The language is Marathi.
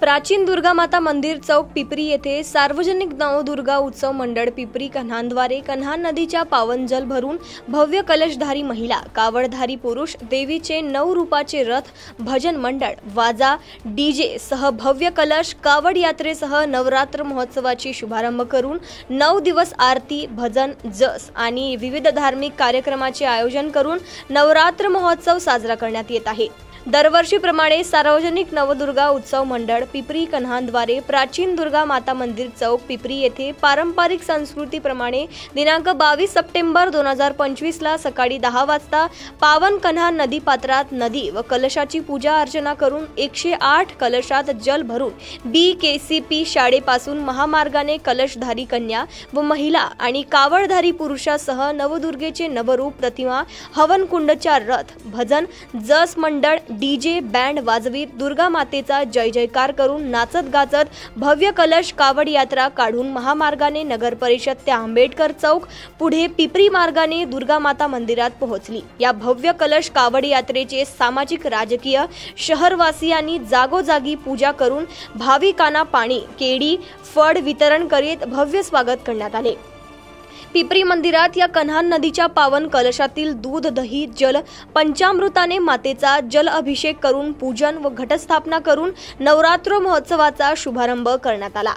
प्राचीन दुर्गा माता मंदिर चौक पिपरी येथे सार्वजनिक नवदुर्गा उत्सव मंडळ पिपरी कन्हांद्वारे कन्हान नदीच्या पावन जल भरून भव्य कलशधारी महिला, कावडधारी पुरुष, देवीचे 9 रूपाचे रथ, भजन मंडळ, वाजा, डीजे सह भव्य कलश कावड यात्रेसह नवरात्र महोत्सवाची शुभारंभ करून 9 दिवस आरती, भजन, जस आणि विविध धार्मिक कार्यक्रमाचे आयोजन करून नवरात्र महोत्सव साजरा करण्यात येत आहे। दरवर्षीप्रमाणे सार्वजनिक नवदुर्गा उत्सव मंडळ पिपरी कन्हांद्वारे प्राचीन दुर्गा माता मंदिर चौक पिपरी येथे पारंपरिक संस्कृतीप्रमाणे दिनांक 22 सप्टेंबर 2025 ला सकाळी 10 वाजता पावन कन्हान नदी पात्रात नदी व कलशाची पूजा अर्चना करून 108 कलशात जल भरून BKCP शाळेपासून महामार्गाने कलशधारी कन्या व महिला आणि कावडधारी पुरुषासह नवदुर्गेचे नवरूप प्रतिमा, हवन कुंडचा रथ, भजन, जस मंडळ, डीजे, बँड वाजवीत दुर्गा मातेचा जय जयकार करून नाचत गाचत भव्य कलश कावड यात्रा काढून महामार्गाने नगर परिषद ते आंबेडकर चौक पुढे पिपरी मार्गाने दुर्गा माता मंदिरात पोहोचली। या भव्य कलश कावड यात्रेचे सामाजिक, राजकीय, शहरवासियांनी जागोजागी पूजा करून भाविकांना पाणी, केळी, फळ वितरण करीत भव्य स्वागत करण्यात आले। पिपरी मंदिरात या कन्हान नदीच्या पावन कलशातील दूध, दही, जल, पंचामृताने मातेचा जल अभिषेक करून पूजन व घटस्थापना करून नवरात्र महोत्सवाचा शुभारंभ करण्यात आला।